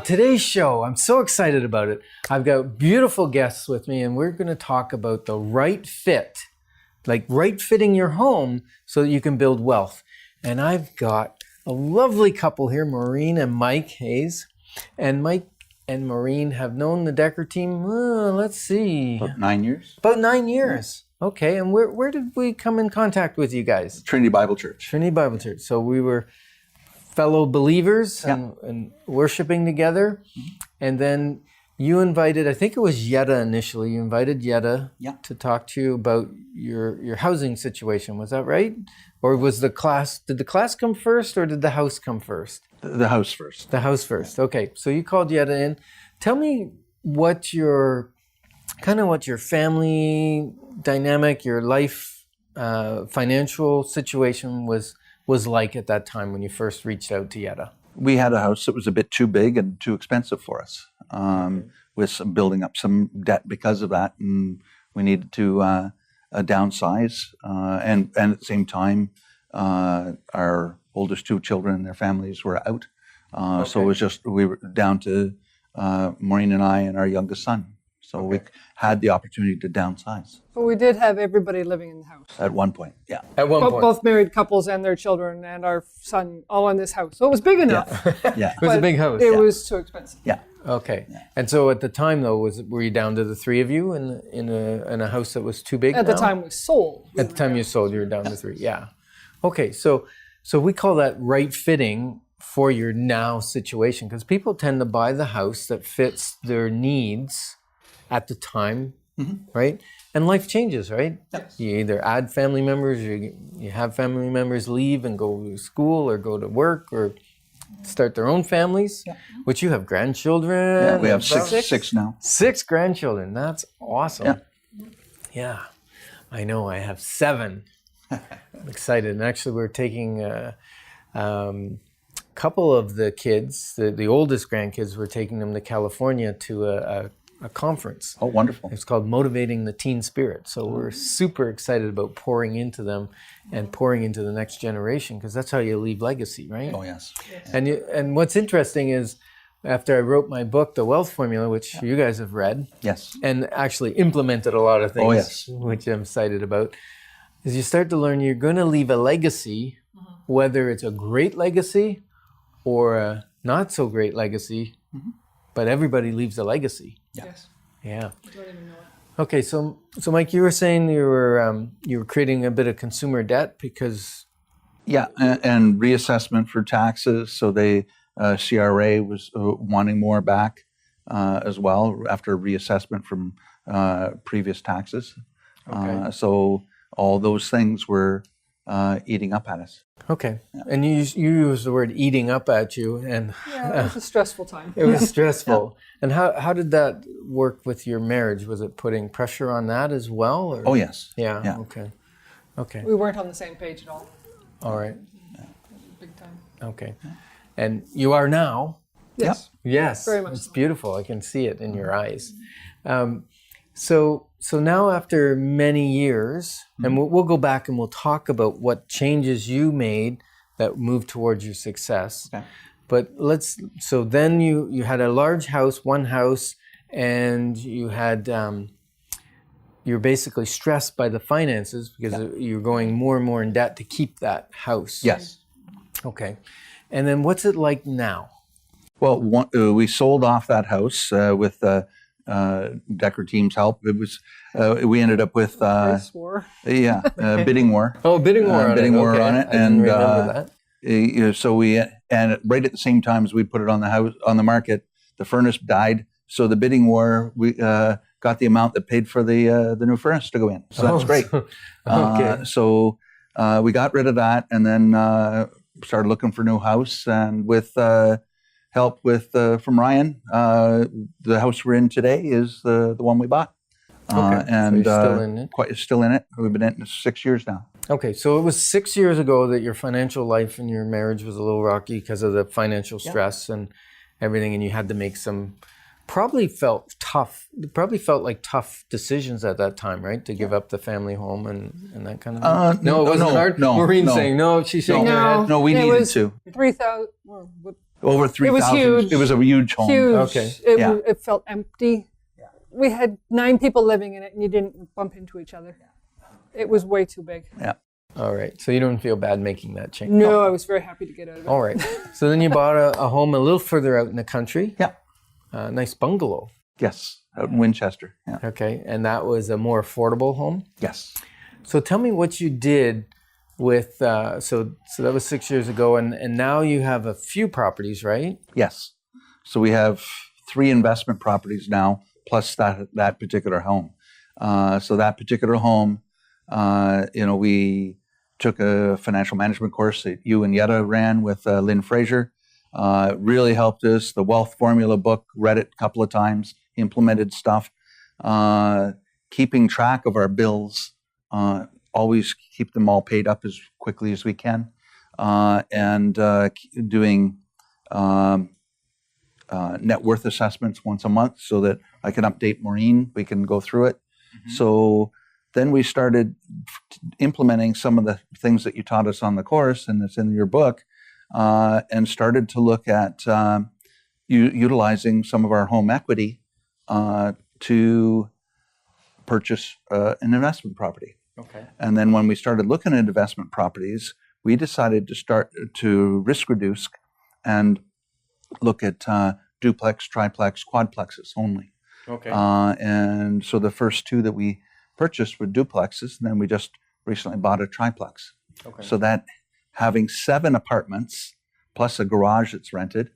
Today's show, I'm so excited about it. I've got beautiful guests with me, and we're going to talk about the right fit, like right fitting your home so that you can build wealth. And I've got a lovely couple here, Maureen and Mike Hayes. And Mike and Maureen have known the Decker team, let's see. About 9 years. About 9 years. Okay, and where did we come in contact with you guys? Trinity Bible Church. Trinity Bible Church. So we were fellow believers and worshiping together. And then you invited, I think it was Yetta initially, you invited Yetta to talk to you about your housing situation. Was that right? Or was did the class come first or did the house come first? The house first. The house first. Okay, so you called Yetta in. Tell me what your family dynamic, your life financial situation was like at that time when you first reached out to Yetta. We had a house that was a bit too big and too expensive for us, with building up some debt because of that, and we needed to downsize. And at the same time, our oldest two children and their families were out, so it was we were down to Maureen and I and our youngest son. So we had the opportunity to downsize. But we did have everybody living in the house. At one point, yeah. At one point. Both married couples and their children and our son all in this house. So it was big enough. Yeah. It was a big house. It was too expensive. Yeah. Okay. Yeah. And so at the time though, were you down to the three of you in a house that was too big? At the time we sold. At the time you sold, you were down to three. Yeah. Okay. So we call that right fitting for your now situation, because people tend to buy the house that fits their needs at the time, right? And life changes, right? Yes. You either add family members, or you have family members leave and go to school or go to work or start their own families, which you have grandchildren. Yeah, we have six now. 6 grandchildren. That's awesome. Yeah. I know. I have 7. I'm excited. And actually, we're taking a couple of the kids, the oldest grandkids, we're taking them to California to a conference. Oh, wonderful. It's called Motivating the Teen Spirit. So we're super excited about pouring into them and pouring into the next generation, because that's how you leave legacy, right? Oh, yes. And what's interesting is, after I wrote my book, The Wealth Formula, which you guys have read, and actually implemented a lot of things, which I'm excited about, is you start to learn you're going to leave a legacy, whether it's a great legacy or a not so great legacy, but everybody leaves a legacy. Yes. Yeah. I don't even know it. Okay, so Mike, you were saying you were creating a bit of consumer debt because. Yeah, and reassessment for taxes. So they CRA was wanting more back as well after reassessment from previous taxes. Okay. So all those things were eating up at us. Okay, and you used the word eating up at you, and Yeah, it was a stressful time. it was stressful. And how did that work with your marriage? Was it putting pressure on that as well? Or? Oh, yes. Yeah. Okay. We weren't on the same page at all. All right. Big time. Okay. And you are now. Yes. Yes. Very much It's so. beautiful. I can see it in your eyes. So now after many years, and we'll go back and we'll talk about what changes you made that moved towards your success. Okay. But so then you had a large house, one house, and you had, you're basically stressed by the finances because you're going more and more in debt to keep that house. Yes. Okay. And then what's it like now? Well, we sold off that house with Decker team's help. It was we ended up with Price war. bidding war. Oh, bidding war on it. Bidding war Okay. on it, I didn't remember that. So and right at the same time as we put it on the market, the furnace died. So the bidding war, we got the amount that paid for the new furnace to go in. So that's great. Okay. So we got rid of that, and then started looking for a new house, and with help from Ryan, the house we're in today is the one we bought. Okay. And so you're still in it? Still in it. We've been in it 6 years now. Okay, so it was 6 years ago that your financial life and your marriage was a little rocky because of the financial stress and everything, and you had to make some probably felt like tough decisions at that time, right? To give up the family home and that kind of thing. No, it wasn't hard? No, Maureen's no. saying no, she's shaking her head. No, we needed to. 3,000. Over 3,000. It was huge. It was a huge home. Huge. Okay. It felt empty. Yeah. We had 9 people living in it, and you didn't bump into each other. It was way too big. Yeah. All right. So you don't feel bad making that change? No, I was very happy to get out of it. All right. So then you bought a home a little further out in the country. Yeah. A nice bungalow. Yes, out in Winchester. Yeah. Okay. And that was a more affordable home? Yes. So tell me what you did with, so that was 6 years ago, and now you have a few properties, right? Yes. So we have 3 investment properties now, plus that particular home. So that particular home, we took a financial management course that you and Yetta ran with Lynn Fraser. It really helped us. The Wealth Formula book, read it a couple of times, implemented stuff. Keeping track of our bills, always keep them all paid up as quickly as we can, and doing net worth assessments once a month so that I can update Maureen. We can go through it. Mm-hmm. So then we started implementing some of the things that you taught us on the course and that's in your book, and started to look at utilizing some of our home equity to purchase an investment property. Okay. And then when we started looking at investment properties, we decided to start to risk reduce and look at duplex, triplex, quadplexes only. Okay. And so the first 2 that we purchased were duplexes, and then we just recently bought a triplex. Okay. So that having 7 apartments plus a garage that's rented,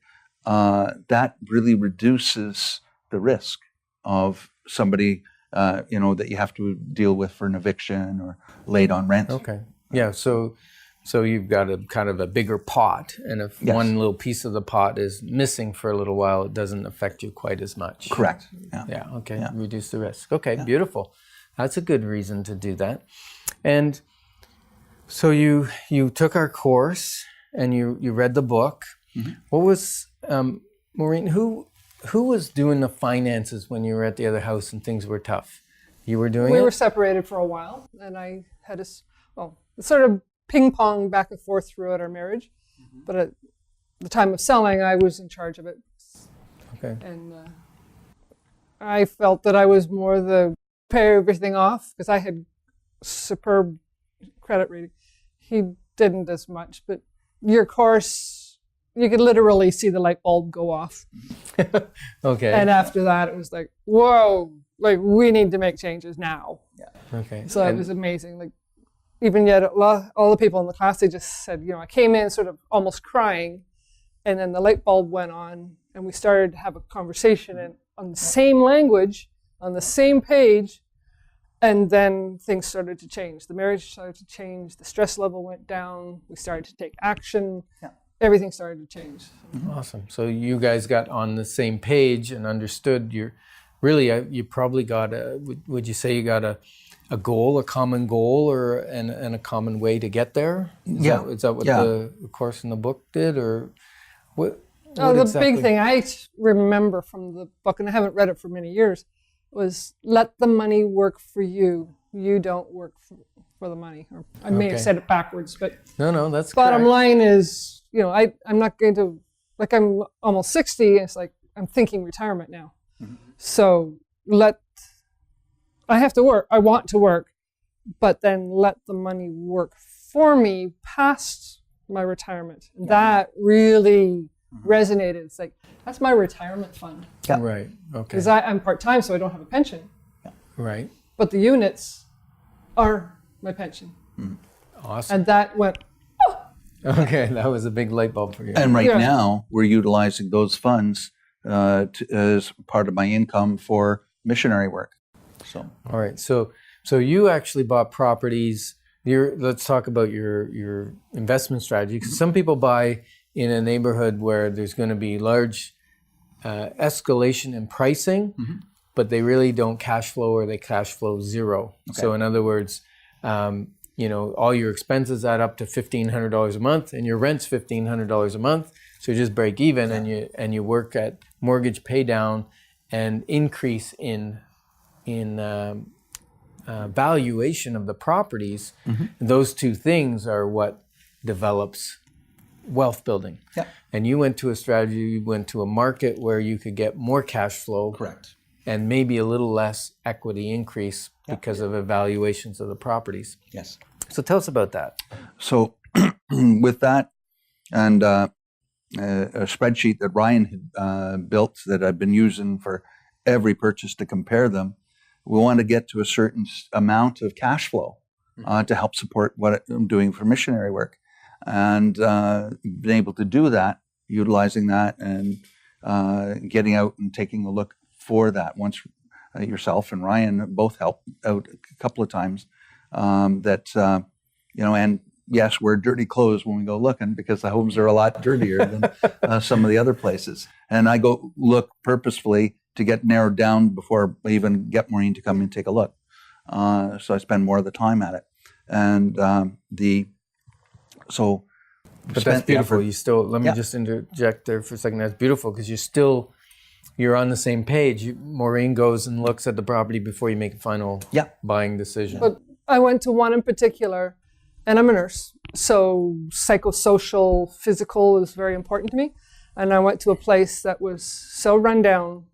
that really reduces the risk of somebody that you have to deal with for an eviction or late on rent. Okay. Yeah. So you've got a kind of a bigger pot, and if one little piece of the pot is missing for a little while, it doesn't affect you quite as much. Correct. Yeah. Okay. Yeah. Reduce the risk. Okay. Yeah. Beautiful. That's a good reason to do that. And so you took our course and you read the book. Mm-hmm. What was Maureen? Who was doing the finances when you were at the other house and things were tough? You were doing it? We were separated for a while, and I had sort of ping pong back and forth throughout our marriage. Mm-hmm. But at the time of selling, I was in charge of it. Okay. And I felt that I was more the pay everything off because I had superb credit rating. He didn't as much, but your course, you could literally see the light bulb go off. Okay. And after that, it was like, whoa, like we need to make changes now. Yeah. Okay. So it was amazing. Like even yet, all the people in the class, they just said, I came in sort of almost crying, and then the light bulb went on, and we started to have a conversation and on the same language, on the same page, and then things started to change. The marriage started to change. The stress level went down. We started to take action. Yeah. Everything started to change. Awesome. So you guys got on the same page and understood you probably got would you say you got a goal, a common goal, and a common way to get there? Is that what the course in the book did, or what? The exactly? Big thing I remember from the book, and I haven't read it for many years, was let the money work for you. You don't work for the money. Or I may have said it backwards, but no, that's bottom correct. line is, I'm not going to, like I'm almost 60, it's like I'm thinking retirement now. Mm-hmm. So I have to work. I want to work, but then let the money work for me past my retirement. Yeah. That really resonated. It's like, that's my retirement fund. Yeah. Right. Okay. Because I'm part-time, so I don't have a pension. Yeah. Right. But the units are my pension. Mm. Awesome. And that went, okay, that was a big light bulb for you. And now we're utilizing those funds as part of my income for missionary work. So. All right. So you actually bought properties. Let's talk about your investment strategy. Because some people buy in a neighborhood where there's going to be large escalation in pricing, but they really don't cash flow, or they cash flow zero. Okay. So in other words, all your expenses add up to $1,500 a month, and your rent's $1,500 a month. So you just break even, and you work at mortgage pay down and increase in valuation of the properties. Mm-hmm. Those two things are what develops wealth building. Yeah. And you went to a strategy, you went to a market where you could get more cash flow. Correct. And maybe a little less equity increase because of evaluations of the properties. Yes. So tell us about that. So with that and a spreadsheet that Ryan had built that I've been using for every purchase to compare them, we want to get to a certain amount of cash flow to help support what I'm doing for missionary work. And been able to do that, utilizing that and getting out and taking a look for that. Once yourself and Ryan both helped out a couple of times, and yes, wear dirty clothes when we go looking because the homes are a lot dirtier than some of the other places. And I go look purposefully to get narrowed down before I even get Maureen to come and take a look. So I spend more of the time at it. And But that's beautiful. You still, let me just interject there for a second. That's beautiful because you're on the same page. Maureen goes and looks at the property before you make a final buying decision. But I went to one in particular, and I'm a nurse, so psychosocial, physical is very important to me. And I went to a place that was so run down,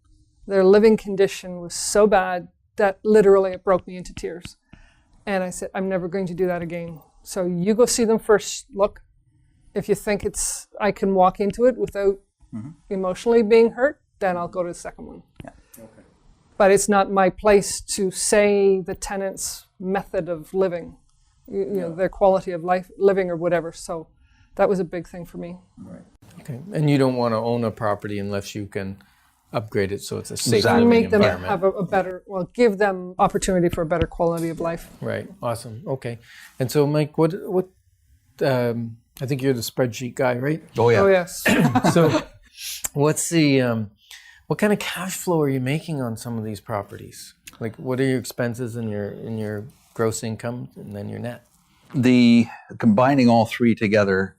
their living condition was so bad that literally it broke me into tears. And I said, I'm never going to do that again. So you go see them first, look. If you think I can walk into it without emotionally being hurt, then I'll go to the second one. Yeah. Okay. But it's not my place to say the tenant's method of living, you know, their quality of life, living or whatever. So that was a big thing for me. Right. Okay. And you don't want to own a property unless you can upgrade it so it's a safe And living make them environment. give them opportunity for a better quality of life. Right. Awesome. Okay. And so, Mike, what I think you're the spreadsheet guy, right? Oh yeah. Oh yes. So, what's what kind of cash flow are you making on some of these properties? Like, what are your expenses in your gross income and then your net? Combining all three together,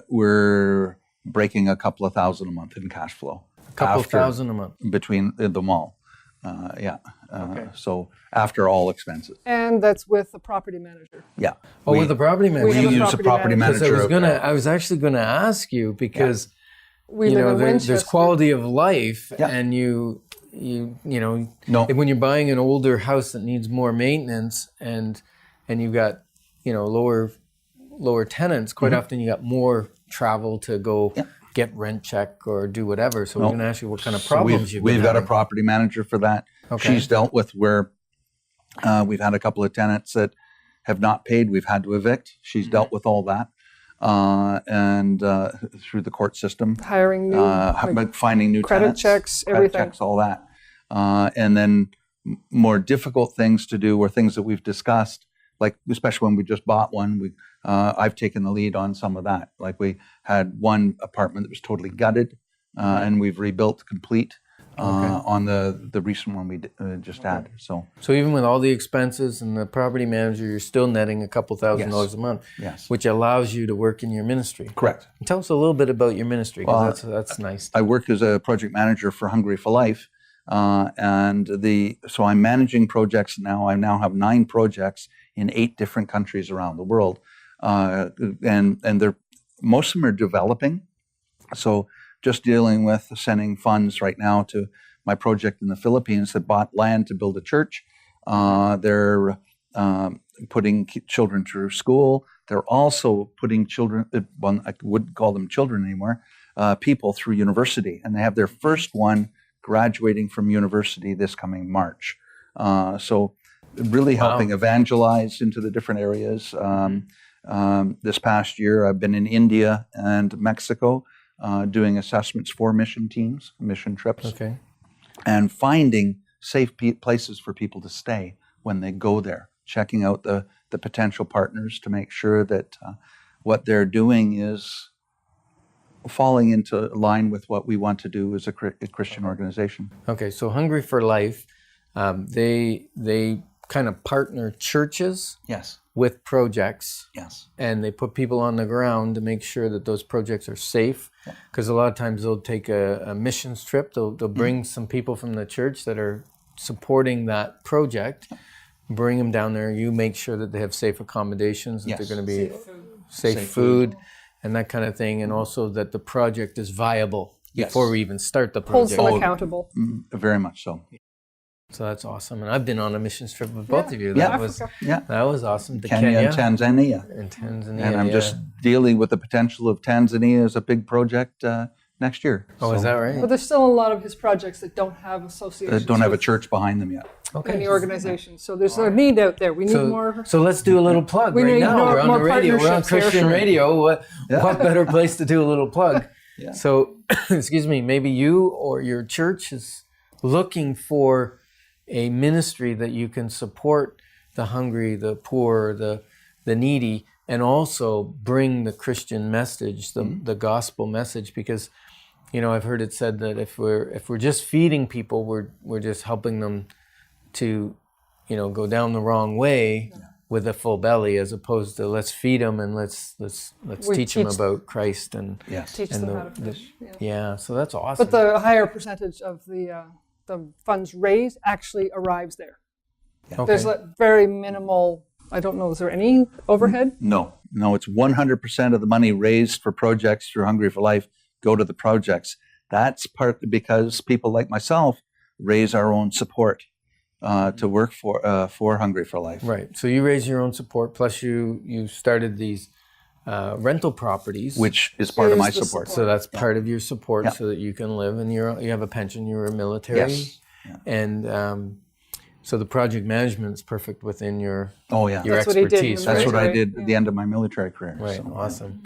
we're breaking a couple of thousand a month in cash flow. A couple of thousand a month between them all. Okay. So after all expenses. And that's with the property manager. Yeah. With the property manager. We use a property manager. I was actually going to ask you because there's quality of life, and you know, when you're buying an older house that needs more maintenance, and you've got lower tenants, quite often you got more travel to go get rent check or do whatever. So we're going to ask you what kind of problems we've got a property manager for that. Okay. She's dealt with where we've had a couple of tenants that have not paid. We've had to evict. She's dealt with all that. And through the court system, hiring new, finding new credit tenants, checks, credit everything, checks, all that. And then more difficult things to do were things that we've discussed, like especially when we just bought one. I've taken the lead on some of that. Like we had one apartment that was totally gutted, and we've rebuilt complete. On the recent one we just had. So even with all the expenses and the property manager, you're still netting a couple $1,000s a month, which allows you to work in your ministry. Correct. And tell us a little bit about your ministry, because that's nice. I work as a project manager for Hungry for Life, so I'm managing projects now. I now have 9 projects in 8 different countries around the world, and they're most of them are developing. So just dealing with sending funds right now to my project in the Philippines that bought land to build a church. They're putting children through school. They're also putting children, well, I wouldn't call them children anymore, people through university. And they have their first one graduating from university this coming March. So really helping evangelize into the different areas. This past year, I've been in India and Mexico, doing assessments for mission teams, mission trips, and finding safe places for people to stay when they go there, checking out the potential partners to make sure that what they're doing is falling into line with what we want to do as a Christian organization. Okay, so Hungry for Life, they kind of partner churches with projects. Yes. And they put people on the ground to make sure that those projects are safe. Because a lot of times they'll take a missions trip. They'll bring some people from the church that are supporting that project, bring them down there. You make sure that they have safe accommodations, that they're going to be safe food. and that kind of thing, and also that the project is viable before we even start the project. Holds them accountable. Very much so. So that's awesome. And I've been on a mission trip with both of you. Yeah. That was awesome. To Kenya and Tanzania. And I'm just dealing with the potential of Tanzania as a big project next year. Oh, is that right? But there's still a lot of his projects that don't have associations. That don't have a church behind them yet. Any organization. So there's a need out there. We need more. So let's do a little plug right now. We're on the radio. We're on Christian radio. What better place to do a little plug? So, excuse me, maybe you or your church is looking for a ministry that you can support the hungry, the poor, the needy, and also bring the Christian message, the gospel message, because I've heard it said that if we're just feeding people, we're just helping them to go down the wrong way with a full belly, as opposed to let's feed them and let's teach them about Christ and teach them how to fish. So that's awesome. But the higher percentage of the funds raised actually arrives there. There's a very minimal, I don't know, is there any overhead? No, it's 100% of the money raised for projects through Hungry for Life go to the projects. That's partly because people like myself raise our own support to work for Hungry for Life. Right. So you raise your own support, plus you started these rental properties, which is part of my support. So that's part of your support, so that you can live, and you have a pension. You're a military, and so the project management is perfect within your your expertise. That's what I did at the end of my military career. Right. So, awesome.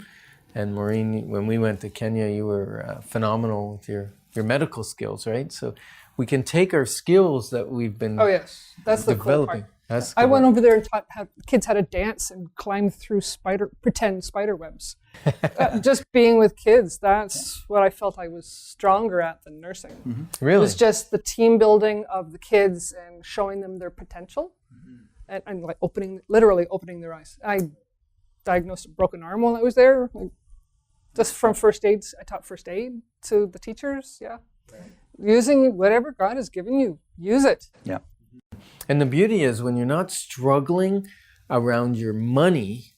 And Maureen, when we went to Kenya, you were phenomenal with your medical skills, right? So we can take our skills that we've been that's the cool developing. part. I went over there and taught kids how to dance and climb through pretend spider webs. Just being with kids, that's what I felt I was stronger at than nursing. Mm-hmm. Really? It was just the team building of the kids and showing them their potential, and like literally opening their eyes. I diagnosed a broken arm while I was there. Just from first aid, I taught first aid to the teachers. Using whatever God has given you, use it. And the beauty is when you're not struggling around your money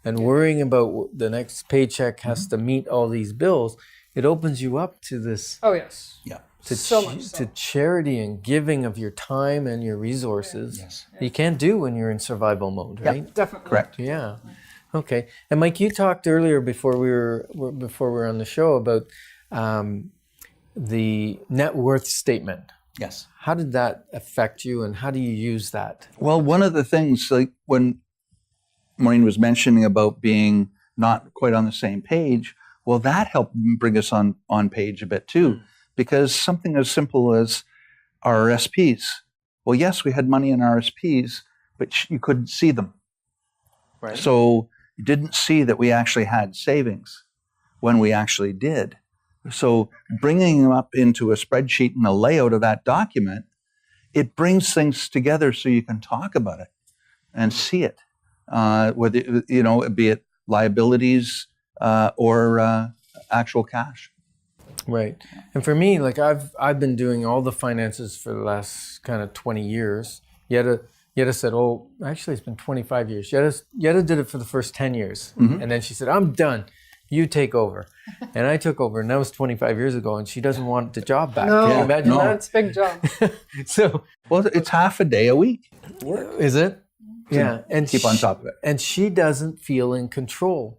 and worrying about the next paycheck has to meet all these bills, it opens you up to this. Oh, yes. To charity and giving of your time and your resources. You can't do when you're in survival mode, right? Definitely. Correct. Yeah. Okay. And Mike, you talked earlier before we were on the show about the net worth statement. Yes. How did that affect you, and how do you use that? Well, one of the things, like when Maureen was mentioning about being not quite on the same page, well, that helped bring us on page a bit too, because something as simple as our RSPs. Well, yes, we had money in RSPs, but you couldn't see them. Right. So you didn't see that we actually had savings when we actually did. So bringing them up into a spreadsheet and a layout of that document, it brings things together so you can talk about it and see it, whether be it liabilities or actual cash. Right. And for me, like I've been doing all the finances for the last kind of 20 years. Yetta said, "Oh, actually, it's been 25 years." Yetta did it for the first 10 years, and then she said, "I'm done. You take over." And I took over, and that was 25 years ago, and she doesn't want the job back. No, can you imagine that? It's a big job. Well, it's half a day a week. Is it? Yeah. And keep on top of it. And she doesn't feel in control.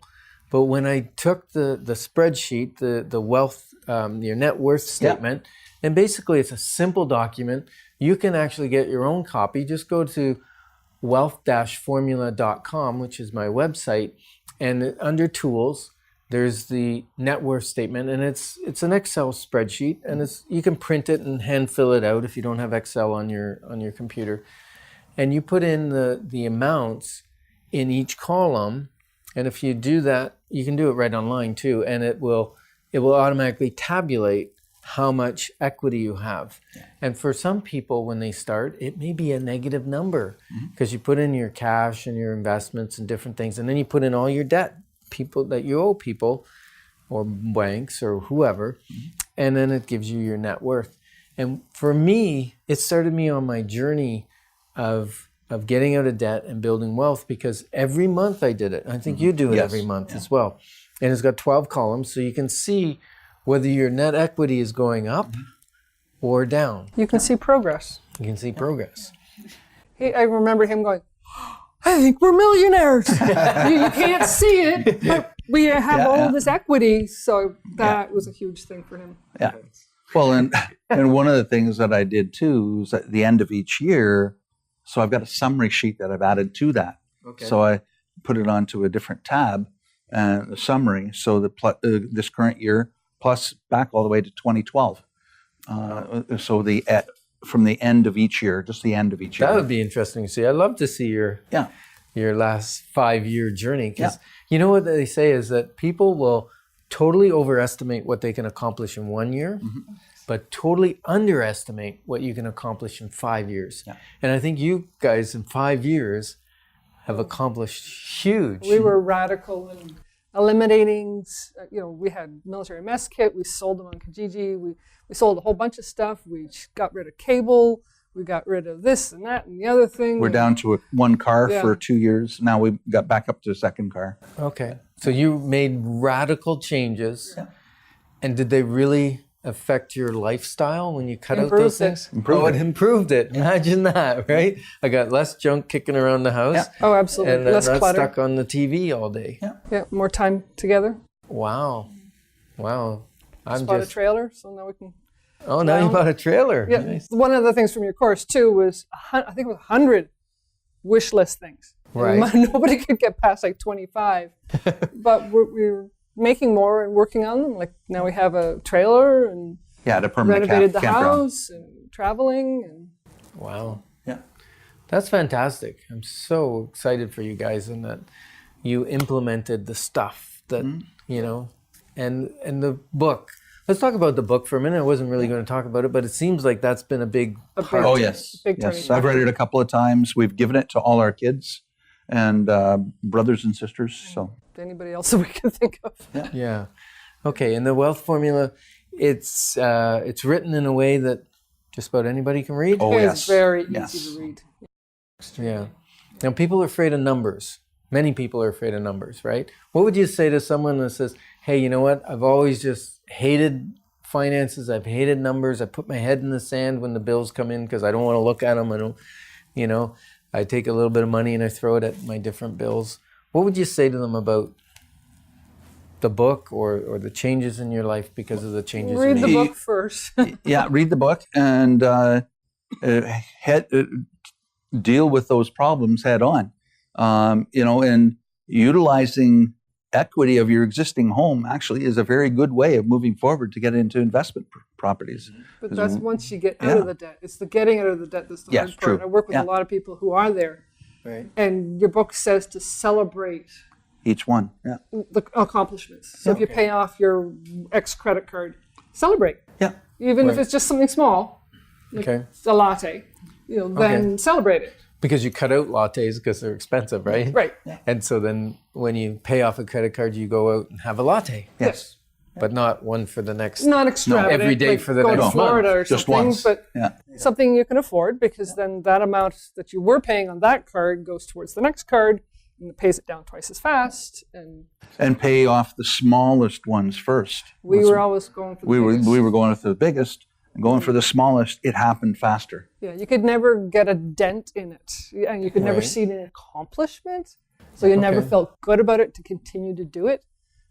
But when I took the spreadsheet, the wealth, your net worth statement, and basically it's a simple document. You can actually get your own copy. Just go to wealth-formula.com, which is my website, and under tools, there's the net worth statement, and it's an Excel spreadsheet, and you can print it and hand fill it out if you don't have Excel on your computer. And you put in the amounts in each column, and if you do that, you can do it right online too, and it will automatically tabulate how much equity you have. And for some people, when they start, it may be a negative number because you put in your cash and your investments and different things, and then you put in all your debt, people that you owe people or banks or whoever, and then it gives you your net worth. And for me, it started me on my journey of getting out of debt and building wealth, because every month I did it. I think you do it every month as well. and it's got 12 columns, so you can see whether your net equity is going up or down. You can see progress. You can see progress. I remember him going, I think we're millionaires. you can't see it, but we have all this equity. So that was a huge thing for him. Yeah. Well, and one of the things that I did too is at the end of each year, so I've got a summary sheet that I've added to that. Okay. So I put it onto a different tab, a summary, so this current year plus back all the way to 2012. So from the end of each year, just the end of each year. That would be interesting to see. I'd love to see your last 5-year journey, because you know what they say is that people will totally overestimate what they can accomplish in 1 year, but totally underestimate what you can accomplish in 5 years. Yeah. And I think you guys in 5 years have accomplished huge. We were radical in eliminating, we had military mess kit, we sold them on Kijiji, we sold a whole bunch of stuff, we got rid of cable, we got rid of this and that and the other thing. We're down to one car for 2 years. Now we got back up to a second car. Okay. So you made radical changes. Yeah. And did they really affect your lifestyle when you cut out those things? It improved it. Imagine that, right? I got less junk kicking around the house. Yeah. Oh, absolutely. And less not clutter. Stuck on the TV all day. Yeah, more time together. Wow. Just bought a trailer, so now we can... Oh, now you bought a trailer. Yeah. Nice. One of the things from your course, too, was, I think it was 100 wish list things. Right. Nobody could get past like 25. But we're making more and working on them. Like now we have a trailer and the permanent renovated the campground. house and traveling. And wow. Yeah. That's fantastic. I'm so excited for you guys and that you implemented the stuff that, and the book. Let's talk about the book for a minute. I wasn't really going to talk about it, but it seems like that's been a big part. Oh, yes. Yes. I've read it a couple of times. We've given it to all our kids and brothers and sisters. So anybody else that we can think of. Yeah. Okay. And the wealth formula, it's written in a way that just about anybody can read. Oh, yes. It's very easy to read. Yeah. Now people are afraid of numbers. Many people are afraid of numbers, right? What would you say to someone that says, hey, you know what? I've always just hated finances. I've hated numbers. I put my head in the sand when the bills come in because I don't want to look at them. I don't, I take a little bit of money and I throw it at my different bills. What would you say to them about the book or the changes in your life because of the changes? Read the book first. Read the book and deal with those problems head on. And utilizing equity of your existing home actually is a very good way of moving forward to get into investment properties. But that's once you get out of the debt. It's the getting out of the debt that's the hard part. True. I work with a lot of people who are there. Right. And your book says to celebrate each one. The accomplishments. So if you pay off your ex credit card, celebrate. Yeah. Even if it's just something small, like a latte, then celebrate it. Because you cut out lattes because they're expensive, right? Right. Yeah. And so then when you pay off a credit card, you go out and have a latte. Yes. But not one for the next... Not extravagant. Every day for the next month. Go to Florida or just something. Once. But something you can afford, because then that amount that you were paying on that card goes towards the next card and it pays it down twice as fast. And pay off the smallest ones first. We were always going for the biggest. We were going for the biggest. Going for the smallest, it happened faster. Yeah, you could never get a dent in it. And you could never see it an accomplishment. So you never felt good about it to continue to do it.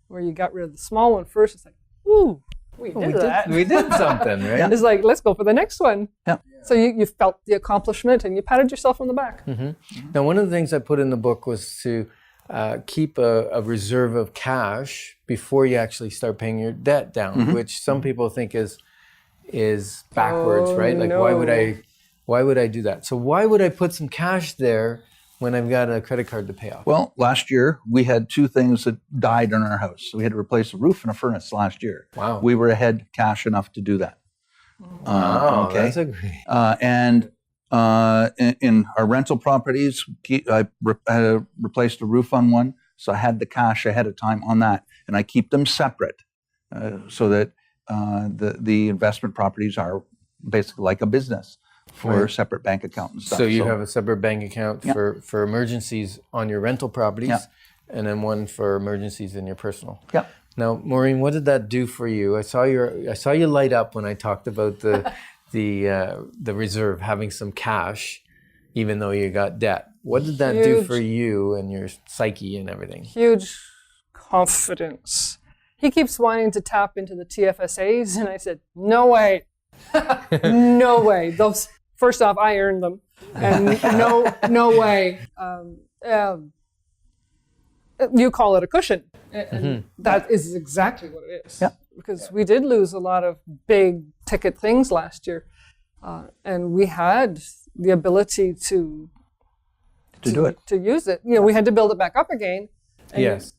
Where you got rid of the small one first, it's like, ooh, we did that. We did something, right? And it's like, let's go for the next one. Yeah. So you felt the accomplishment and you patted yourself on the back. Mm-hmm. Now, one of the things I put in the book was to keep a reserve of cash before you actually start paying your debt down, which some people think is backwards, right? Like, no. why would I do that? So why would I put some cash there when I've got a credit card to pay off? Well, last year we had two things that died in our house. So we had to replace a roof and a furnace last year. Wow. We were ahead cash enough to do that. Wow, that's a great... And in our rental properties, I replaced a roof on one, so I had the cash ahead of time on that. And I keep them separate so that the investment properties are basically like a business for separate bank account and stuff. So you have a separate bank account for emergencies on your rental properties, and then one for emergencies in your personal. Yeah. Now, Maureen, what did that do for you? I saw you light up when I talked about the reserve, having some cash, even though you got debt. What did that do for you and your psyche and everything? Huge confidence. He keeps wanting to tap into the TFSAs, and I said, no way. No way. Those, first off, I earned them, and no way. You call it a cushion, and that is exactly what it is. Yeah. Because we did lose a lot of big ticket things last year, and we had the ability to do it, to use it. We had to build it back up again. And yes.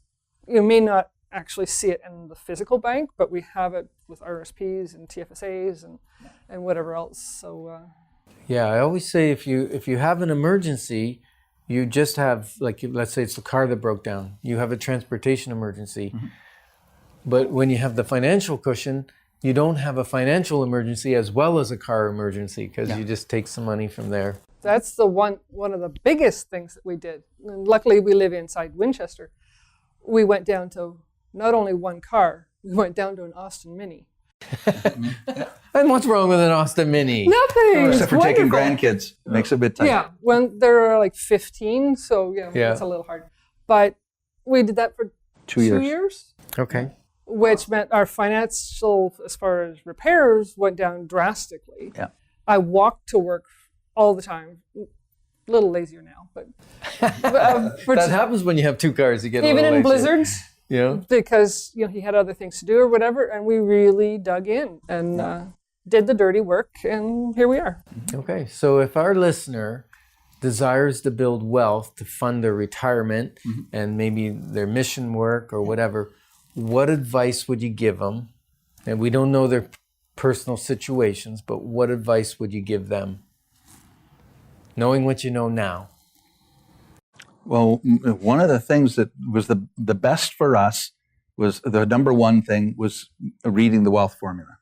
You may not actually see it in the physical bank, but we have it with RSPs and TFSAs and whatever else. So. Yeah, I always say if you have an emergency, you just have, like, let's say it's the car that broke down. You have a transportation emergency. But when you have the financial cushion, you don't have a financial emergency as well as a car emergency, because you just take some money from there. That's one of the biggest things that we did. And luckily, we live inside Winchester. We went down to not only one car, we went down to an Austin Mini. And what's wrong with an Austin Mini? Nothing. Except for taking grandkids. It makes it a bit tight. Yeah, when they're like 15, so it's a little hard. But we did that for 2 years. Okay. Which meant our financial, as far as repairs, went down drastically. Yeah. I walked to work all the time. A little lazier now, but that happens when you have two cars. You get even a little in lazier. blizzards. Yeah. Because he had other things to do or whatever, and we really dug in and did the dirty work, and here we are. Okay, so if our listener desires to build wealth to fund their retirement and maybe their mission work or whatever, what advice would you give them? And we don't know their personal situations, but what advice would you give them, knowing what you know now? Well, one of the things that was the best for us was the number one thing was reading the wealth formula.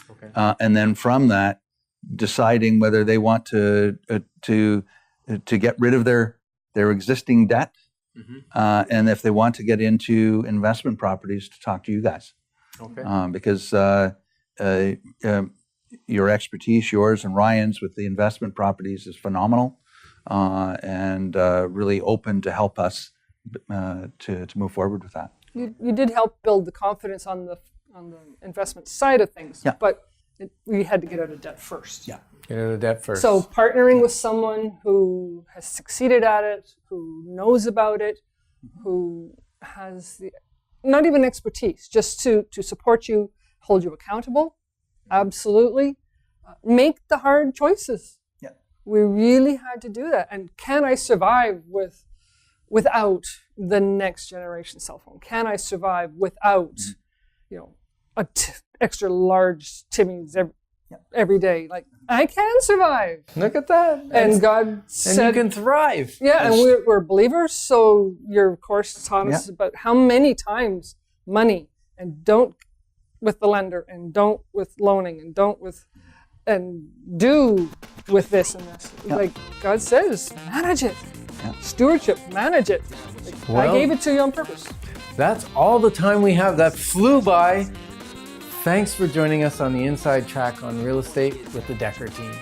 Okay. And then from that, deciding whether they want to get rid of their existing debt, and if they want to get into investment properties, to talk to you guys. Okay. Because your expertise, yours and Ryan's with the investment properties, is phenomenal. And really open to help us to move forward with that. You did help build the confidence on the investment side of things, but we had to get out of debt first. Yeah, get out of debt first. So partnering with someone who has succeeded at it, who knows about it, who has not even expertise, just to support you, hold you accountable, absolutely. Make the hard choices. We really had to do that. And can I survive without the next generation cell phone? Can I survive without, extra large Timmy's every day? Like, I can survive. Look at that. And God said, and you can thrive. Yeah, and we're believers. So your course taught us about how many times money, and don't with the lender, and don't with loaning, and don't with, and do with this and this. Like God says, manage it. Stewardship, manage it. Like, I gave it to you on purpose. That's all the time we have. That flew by. Thanks for joining us on the Inside Track on Real Estate with the Decker team.